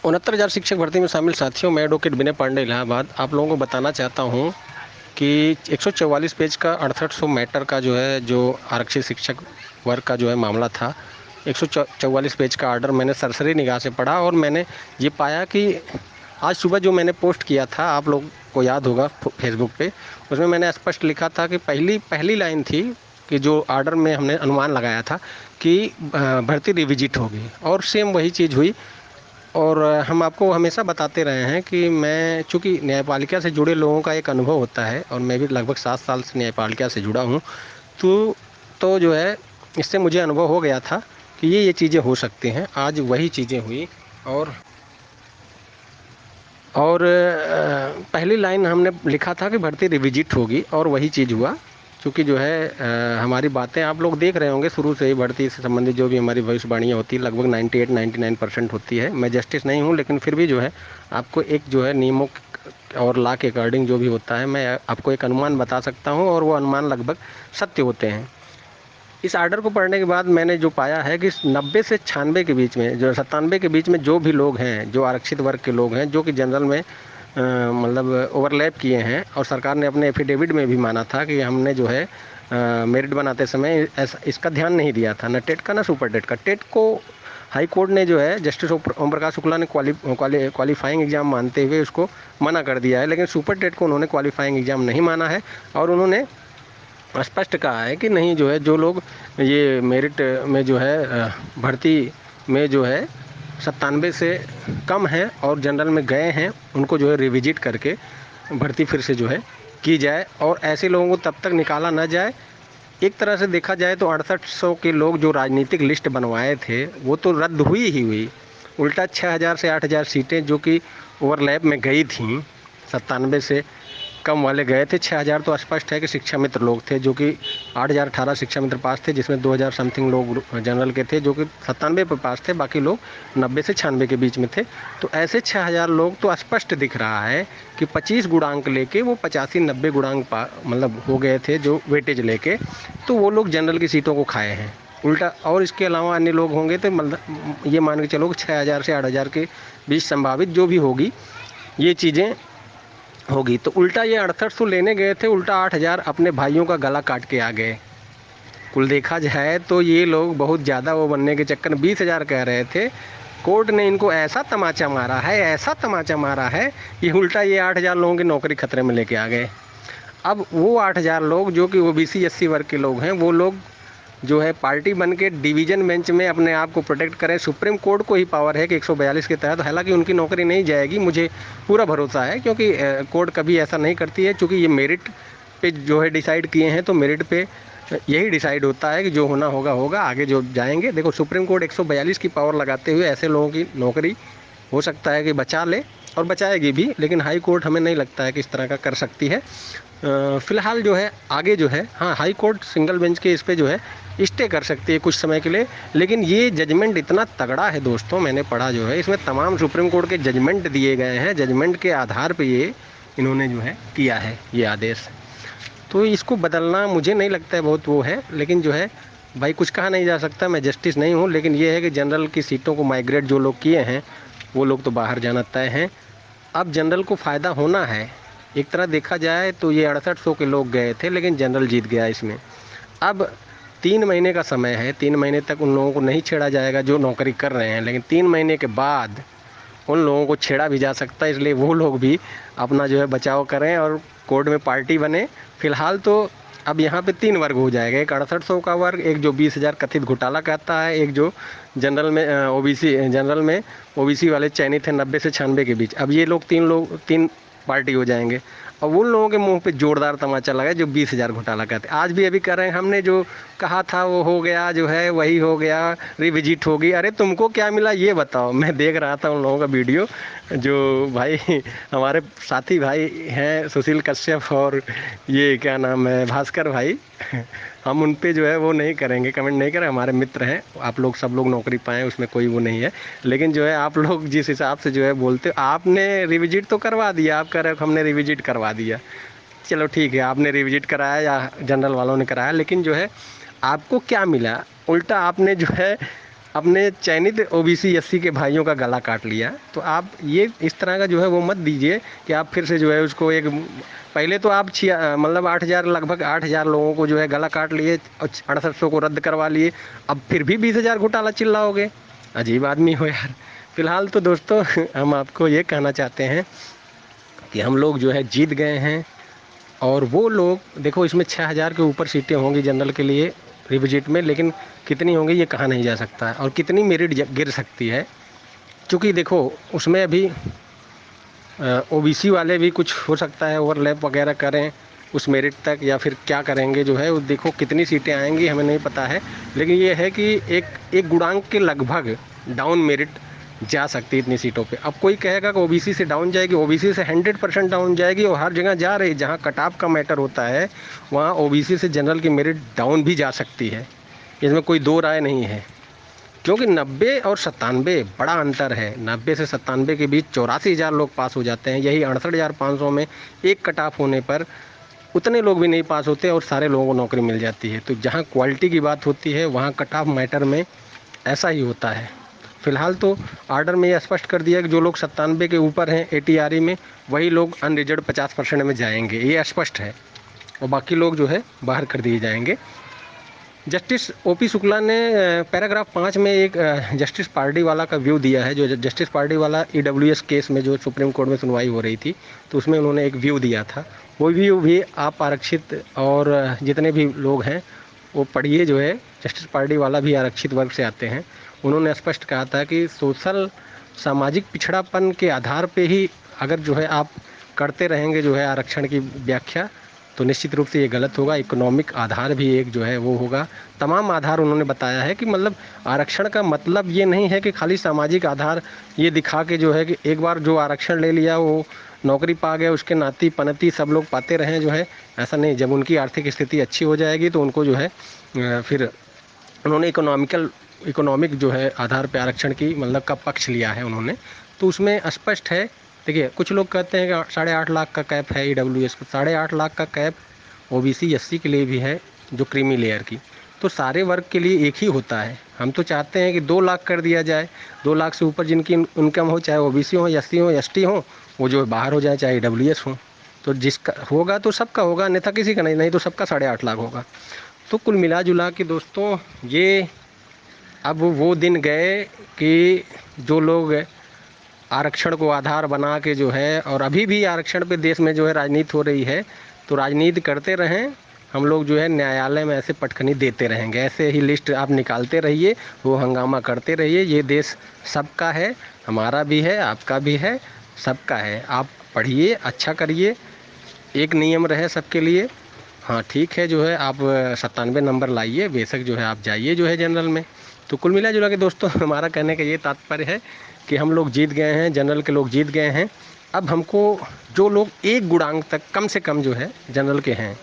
69,000 शिक्षक भर्ती में शामिल साथियों, मैं एडवोकेट विनय पांडे इलाहाबाद आप लोगों को बताना चाहता हूं कि 144 पेज का 6800 मैटर का जो है, जो आरक्षित शिक्षक वर्ग का जो है मामला था, 144 पेज का आर्डर मैंने सरसरी निगाह से पढ़ा और मैंने ये पाया कि आज सुबह जो मैंने पोस्ट किया था, आप लोग को याद होगा फेसबुक पे, उसमें मैंने स्पष्ट लिखा था कि पहली लाइन थी कि जो आर्डर में हमने अनुमान लगाया था कि भर्ती रिविजिट होगी, और सेम वही चीज़ हुई। और हम आपको हमेशा बताते रहे हैं कि मैं, चूँकि न्यायपालिका से जुड़े लोगों का एक अनुभव होता है और मैं भी लगभग 7 साल से न्यायपालिका से जुड़ा हूँ, तो जो है इससे मुझे अनुभव हो गया था कि ये चीज़ें हो सकती हैं। आज वही चीज़ें हुई और पहली लाइन हमने लिखा था कि भर्ती रिविजिट होगी और वही चीज़ हुआ। चूँकि जो है हमारी बातें आप लोग देख रहे होंगे, शुरू से ही भर्ती से संबंधित जो भी हमारी भविष्यवाणियाँ होती है लगभग 98-99% होती है। मैं जस्टिस नहीं हूँ, लेकिन फिर भी जो है आपको एक जो है नियमों और लॉ के अकॉर्डिंग जो भी होता है, मैं आपको एक अनुमान बता सकता हूँ और वो अनुमान लगभग सत्य होते हैं। इस आर्डर को पढ़ने के बाद मैंने जो पाया है कि 90 से 96 के बीच में, जो 97 के बीच में जो भी लोग हैं, जो आरक्षित वर्ग के लोग हैं, जो कि जनरल में मतलब ओवरलैप किए हैं, और सरकार ने अपने एफिडेविट में भी माना था कि हमने जो है मेरिट बनाते समय ऐसा इसका ध्यान नहीं दिया था, न टेट का न सुपर टेट का। टेट को हाई कोर्ट ने जो है जस्टिस ओम प्रकाश शुक्ला ने क्वालिफाइंग एग्ज़ाम मानते हुए उसको मना कर दिया है, लेकिन सुपर टेट को उन्होंने क्वालिफाइंग एग्ज़ाम नहीं माना है और उन्होंने स्पष्ट कहा है कि नहीं, जो है जो लोग ये मेरिट में जो है भर्ती में जो है 97 से कम हैं और जनरल में गए हैं, उनको जो है रिविजिट करके भर्ती फिर से जो है की जाए और ऐसे लोगों को तब तक निकाला ना जाए। एक तरह से देखा जाए तो 6800 के लोग जो राजनीतिक लिस्ट बनवाए थे वो तो रद्द हुई ही हुई, उल्टा 6000 से 8000 सीटें जो कि ओवरलैप में गई थीं, 97 से कम वाले गए थे। 6000 तो स्पष्ट है कि शिक्षा मित्र लोग थे, जो कि 8018 शिक्षा मित्र पास थे, जिसमें 2000 समथिंग लोग जनरल के थे जो कि 97 पे पास थे, बाकी लोग 90 से 96 के बीच में थे। तो ऐसे 6000 लोग तो स्पष्ट दिख रहा है कि 25 गुणांक लेके वो 85-90 गुणांक मतलब हो गए थे जो वेटेज लेके, तो वो लोग जनरल की सीटों को खाए हैं उल्टा। और इसके अलावा अन्य लोग होंगे तो मतलब ये मान के चलो कि 6000 से 8000 के बीच संभावित जो भी होगी ये चीज़ें होगी। तो उल्टा ये 6800 लेने गए थे, उल्टा 8000 अपने भाइयों का गला काट के आ गए। कुल देखा जाए तो ये लोग बहुत ज़्यादा वो बनने के चक्कर में 20,000 कह रहे थे। कोर्ट ने इनको ऐसा तमाचा मारा है, ऐसा तमाचा मारा है कि उल्टा ये 8000 लोगों की नौकरी खतरे में लेके आ गए। अब वो 8000 लोग जो कि ओबीसी एससी वर्ग के लोग हैं, वो लोग जो है पार्टी बन के डिवीज़न बेंच में अपने आप को प्रोटेक्ट करें। सुप्रीम कोर्ट को ही पावर है कि 142 के तहत, हालांकि उनकी नौकरी नहीं जाएगी, मुझे पूरा भरोसा है, क्योंकि कोर्ट कभी ऐसा नहीं करती है। चूँकि ये मेरिट पे जो है डिसाइड किए हैं, तो मेरिट पे यही डिसाइड होता है कि जो होना होगा होगा, आगे जो जाएंगे। देखो सुप्रीम कोर्ट 142 की पावर लगाते हुए ऐसे लोगों की नौकरी हो सकता है कि बचा ले और बचाएगी भी, लेकिन हाई कोर्ट हमें नहीं लगता है कि इस तरह का कर सकती है। फ़िलहाल जो है आगे जो है, हाँ, हाई कोर्ट सिंगल बेंच के इस पे जो है स्टे कर सकती है कुछ समय के लिए, लेकिन ये जजमेंट इतना तगड़ा है दोस्तों, मैंने पढ़ा जो है इसमें तमाम सुप्रीम कोर्ट के जजमेंट दिए गए हैं, जजमेंट के आधार पे ये इन्होंने जो है किया है ये आदेश। तो इसको बदलना मुझे नहीं लगता है बहुत वो है, लेकिन जो है भाई कुछ कहा नहीं जा सकता, मैं जस्टिस नहीं हूँ, लेकिन ये है कि जनरल की सीटों को माइग्रेट जो लोग किए हैं वो लोग तो बाहर जाना तय हैं। अब जनरल को फ़ायदा होना है। एक तरह देखा जाए तो ये 6800 के लोग गए थे, लेकिन जनरल जीत गया इसमें। अब 3 महीने का समय है, 3 महीने तक उन लोगों को नहीं छेड़ा जाएगा जो नौकरी कर रहे हैं, लेकिन 3 महीने के बाद उन लोगों को छेड़ा भी जा सकता है, इसलिए वो लोग भी अपना जो है बचाव करें और कोर्ट में पार्टी बने। फ़िलहाल तो अब यहाँ पे 3 वर्ग हो जाएगा, एक 6800 का वर्ग, एक जो 20,000 कथित घोटाला कहता है, एक जो जनरल में जनरल में ओबीसी वाले चयनित हैं 90 से 96 के बीच। अब ये लोग 3 पार्टी हो जाएंगे और उन लोगों के मुंह पे जोरदार तमाचा लगा जो 20,000 घोटाला कहते हैं। आज भी अभी कर रहे हैं, हमने जो कहा था वो हो गया, जो है वही हो गया, रिविजिट होगी। अरे तुमको क्या मिला ये बताओ। मैं देख रहा था उन लोगों का वीडियो, जो भाई हमारे साथी भाई हैं सुशील कश्यप और ये क्या नाम है भास्कर भाई, हम उन पे जो है वो नहीं करेंगे, कमेंट नहीं करें, हमारे मित्र हैं। आप लोग सब लोग नौकरी पाएँ उसमें कोई वो नहीं है, लेकिन जो है आप लोग जिस हिसाब से जो है बोलते हो, आपने रिविजिट तो करवा दिया, आप कह रहे हो हमने रिविजिट करवा दिया। चलो ठीक है, आपने रिविजिट कराया या जनरल वालों ने कराया, लेकिन जो है आपको क्या मिला? उल्टा आपने जो है अपने चयनित ओबीसी एससी के भाइयों का गला काट लिया। तो आप ये इस तरह का जो है वो मत दीजिए कि आप फिर से जो है उसको एक, पहले तो आप मतलब 8,000, लगभग 8,000 लोगों को जो है गला काट लिए और 6800 को रद्द करवा लिए, अब फिर भी 20,000 घोटाला चिल्लाओगे। अजीब आदमी हो यार। फिलहाल तो दोस्तों हम आपको ये कहना चाहते हैं कि हम लोग जो है जीत गए हैं, और वो लोग देखो, इसमें 6,000 के ऊपर सीटें होंगी जनरल के लिए रिविजिट में, लेकिन कितनी होंगी ये कहा नहीं जा सकता है, और कितनी मेरिट गिर सकती है। क्योंकि देखो उसमें अभी ओबीसी वाले भी कुछ हो सकता है ओवरलैप वगैरह करें उस मेरिट तक, या फिर क्या करेंगे जो है वो, देखो कितनी सीटें आएंगी हमें नहीं पता है। लेकिन ये है कि एक गुणांक के लगभग डाउन मेरिट जा सकती है इतनी सीटों पे। अब कोई कहेगा कि ओबीसी से डाउन जाएगी, ओबीसी से 100% डाउन जाएगी, और हर जगह जा रही, जहाँ कट ऑफ का मैटर होता है वहाँ ओबीसी से जनरल की मेरिट डाउन भी जा सकती है, इसमें कोई दो राय नहीं है। क्योंकि 90 और 97 बड़ा अंतर है। 90 से 97 के बीच 84,000 लोग पास हो जाते हैं, यही 68,500 में एक कट ऑफ होने पर उतने लोग भी नहीं पास होते और सारे लोगों को नौकरी मिल जाती है। तो जहाँ क्वालिटी की बात होती है वहाँ कट ऑफ मैटर में ऐसा ही होता है। फिलहाल तो आर्डर में यह स्पष्ट कर दिया कि जो लोग 97 के ऊपर हैं एटीआरई में, वही लोग अनरिजर्व 50% में जाएंगे, ये स्पष्ट है, और बाकी लोग जो है बाहर कर दिए जाएंगे। जस्टिस ओपी शुक्ला ने पैराग्राफ 5 में एक जस्टिस पार्डीवाला का व्यू दिया है। जो जस्टिस पार्डीवाला ईडब्ल्यूएस केस में जो सुप्रीम कोर्ट में सुनवाई हो रही थी, तो उसमें उन्होंने एक व्यू दिया था। वो व्यू भी आप आरक्षित और जितने भी लोग हैं वो पढ़िए। जो है जस्टिस पार्डीवाला भी आरक्षित वर्ग से आते हैं। उन्होंने स्पष्ट कहा था कि सोशल सामाजिक पिछड़ापन के आधार पे ही अगर जो है आप करते रहेंगे जो है आरक्षण की व्याख्या, तो निश्चित रूप से ये गलत होगा। इकोनॉमिक आधार भी एक जो है वो होगा। तमाम आधार उन्होंने बताया है कि मतलब आरक्षण का मतलब ये नहीं है कि खाली सामाजिक आधार ये दिखा के जो है कि एक बार जो आरक्षण ले लिया वो नौकरी पा गए, उसके नाती पनती सब लोग पाते रहें, जो है ऐसा नहीं। जब उनकी आर्थिक स्थिति अच्छी हो जाएगी तो उनको जो है फिर उन्होंने इकोनॉमिक जो है आधार पर आरक्षण की मतलब का पक्ष लिया है उन्होंने। तो उसमें स्पष्ट है। देखिए कुछ लोग कहते हैं कि 8.5 लाख का कैप है ईडब्ल्यूएस को, 8.5 लाख का कैप ओबीसी एससी के लिए भी है जो क्रीमी लेयर की, तो सारे वर्ग के लिए एक ही होता है। हम तो चाहते हैं कि 2 लाख कर दिया जाए, 2 लाख से ऊपर जिनकी इनकम हो, चाहे ओबीसी हो, एससी हो, एसटी हो, वो जो बाहर हो जाए, चाहे ईडब्ल्यूएस हो। तो जिसका होगा तो सबका होगा, अन्यथा किसी का नहीं, नहीं तो सबका 8.5 लाख होगा। तो कुल मिला जुला के दोस्तों ये अब वो दिन गए कि जो लोग आरक्षण को आधार बना के जो है, और अभी भी आरक्षण पे देश में जो है राजनीति हो रही है, तो राजनीति करते रहें। हम लोग जो है न्यायालय में ऐसे पटखनी देते रहेंगे, ऐसे ही लिस्ट आप निकालते रहिए, वो हंगामा करते रहिए। ये देश सबका है, हमारा भी है, आपका भी है, सबका है। आप पढ़िए, अच्छा करिए, एक नियम रहे सबके लिए। हाँ ठीक है, जो है आप 97 नंबर लाइए, बेशक जो है आप जाइए जो है जनरल में। तो कुल मिला जुला के दोस्तों हमारा कहने का ये तात्पर्य है कि हम लोग जीत गए हैं, जनरल के लोग जीत गए हैं। अब हमको जो लोग एक गुणांक तक कम से कम जो है जनरल के हैं,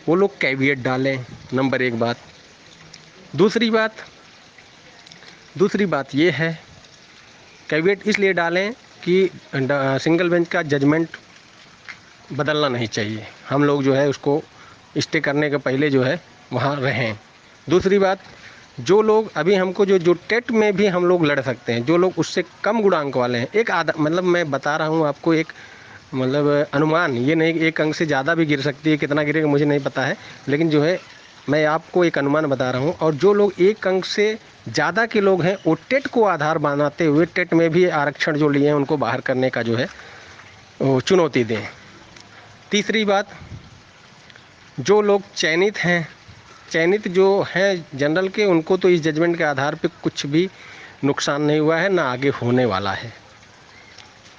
वो लोग कैविएट डालें, नंबर 1 बात। दूसरी बात ये है, कैविएट इसलिए डालें कि सिंगल बेंच का जजमेंट बदलना नहीं चाहिए। हम लोग जो है उसको स्टे करने के पहले जो है वहाँ रहें। दूसरी बात, जो लोग अभी हमको जो टेट में भी हम लोग लड़ सकते हैं, जो लोग उससे कम गुणांक वाले हैं, एक आधा मतलब मैं बता रहा हूँ आपको, एक मतलब अनुमान, ये नहीं एक अंक से ज़्यादा भी गिर सकती है, कितना गिरेगा मुझे नहीं पता है, लेकिन जो है मैं आपको एक अनुमान बता रहा हूँ। और जो लोग एक अंक से ज़्यादा के लोग हैं, वो टेट को आधार बनाते हुए टेट में भी आरक्षण जो लिए हैं उनको बाहर करने का जो है वो चुनौती दें। तीसरी बात, जो लोग चयनित जो हैं जनरल के, उनको तो इस जजमेंट के आधार पे कुछ भी नुकसान नहीं हुआ है, ना आगे होने वाला है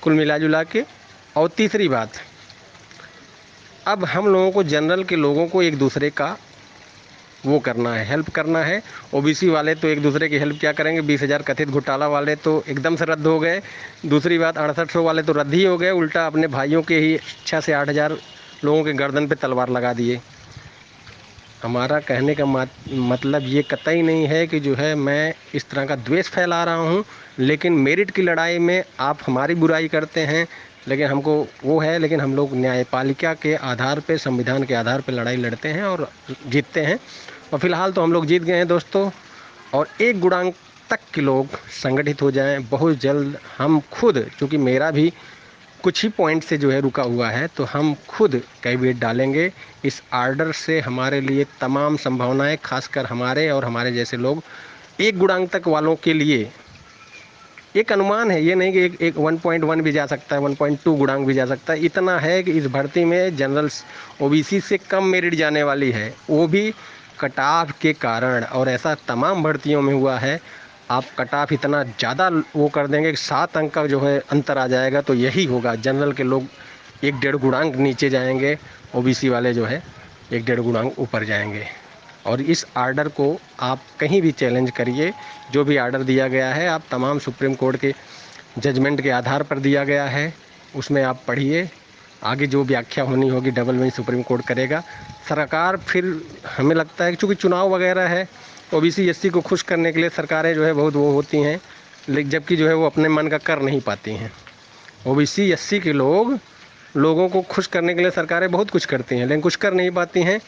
कुल मिला जुला के। और तीसरी बात, अब हम लोगों को जनरल के लोगों को एक दूसरे का वो करना है, हेल्प करना है। ओबीसी वाले तो एक दूसरे की हेल्प क्या करेंगे, 20,000 कथित घोटाला वाले तो एकदम से रद्द हो गए। दूसरी बात, 6800 वाले तो रद्द ही हो गए, उल्टा अपने भाइयों के ही 6 से 8,000 लोगों के गर्दन पे तलवार लगा दिए। हमारा कहने का मतलब ये कतई नहीं है कि जो है मैं इस तरह का द्वेष फैला रहा हूँ, लेकिन मेरिट की लड़ाई में आप हमारी बुराई करते हैं, लेकिन हमको वो है, लेकिन हम लोग न्यायपालिका के आधार पे, संविधान के आधार पे लड़ाई लड़ते हैं और जीतते हैं। और फिलहाल तो हम लोग जीत गए हैं दोस्तों, और एक गुणांक तक के लोग संगठित हो जाएं। बहुत जल्द हम खुद, चूँकि मेरा भी कुछ ही पॉइंट से जो है रुका हुआ है, तो हम खुद कैविएट डालेंगे। इस आर्डर से हमारे लिए तमाम संभावनाएं, खासकर हमारे और हमारे जैसे लोग 1 गुणांक तक वालों के लिए, एक अनुमान है, ये नहीं कि एक 1.1 भी जा सकता है, 1.2 गुणांक भी जा सकता है। इतना है कि इस भर्ती में जनरल ओबीसी से कम मेरिट जाने वाली है, वो भी कट ऑफ के कारण। और ऐसा तमाम भर्तियों में हुआ है। आप कट ऑफ इतना ज़्यादा वो कर देंगे कि 7 अंक का जो है अंतर आ जाएगा, तो यही होगा, जनरल के लोग 1-1.5 गुणांक नीचे जाएंगे, ओबीसी वाले जो है 1-1.5 गुणांक ऊपर जाएंगे। और इस आर्डर को आप कहीं भी चैलेंज करिए, जो भी आर्डर दिया गया है, आप तमाम सुप्रीम कोर्ट के जजमेंट के आधार पर दिया गया है, उसमें आप पढ़िए। आगे जो व्याख्या होनी होगी डबल बेंच सुप्रीम कोर्ट करेगा। सरकार फिर, हमें लगता है कि चूँकि चुनाव वगैरह है, ओबीसी एससी को खुश करने के लिए सरकारें जो है बहुत वो होती हैं, लेकिन जबकि जो है वो अपने मन का कर नहीं पाती हैं। ओबीसी एससी के लोगों को खुश करने के लिए सरकारें बहुत कुछ करती हैं, लेकिन कुछ कर नहीं पाती हैं।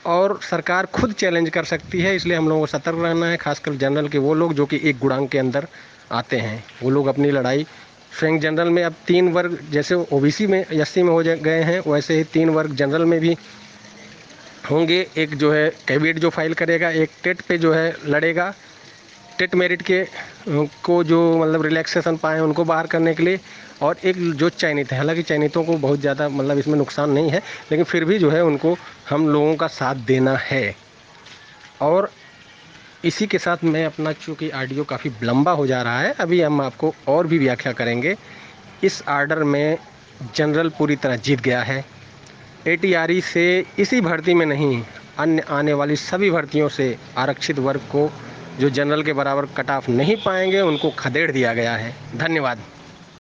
और सरकार खुद चैलेंज कर सकती है, इसलिए हम लोगों को सतर्क रहना है। खासकर जनरल के वो लोग जो कि 1 गुणांक के अंदर आते हैं, वो लोग अपनी लड़ाई स्वयं जनरल में, अब 3 वर्ग जैसे ओबीसी में एससी में हो गए हैं, वैसे ही 3 वर्ग जनरल में भी होंगे। एक जो है कैविएट जो फाइल करेगा, एक टेट पे जो है लड़ेगा, टेट मेरिट के को जो मतलब रिलैक्सेशन पाए उनको बाहर करने के लिए, और एक जो चयनित है, हालांकि चयनितों को बहुत ज़्यादा मतलब इसमें नुकसान नहीं है, लेकिन फिर भी जो है उनको हम लोगों का साथ देना है। और इसी के साथ मैं अपना, चूँकि ऑडियो काफ़ी लंबा हो जा रहा है, अभी हम आपको और भी व्याख्या करेंगे। इस आर्डर में जनरल पूरी तरह जीत गया है। एटीआरई से इसी भर्ती में नहीं, अन्य आने वाली सभी भर्तियों से आरक्षित वर्ग को जो जनरल के बराबर कट ऑफ नहीं पाएंगे, उनको खदेड़ दिया गया है। धन्यवाद।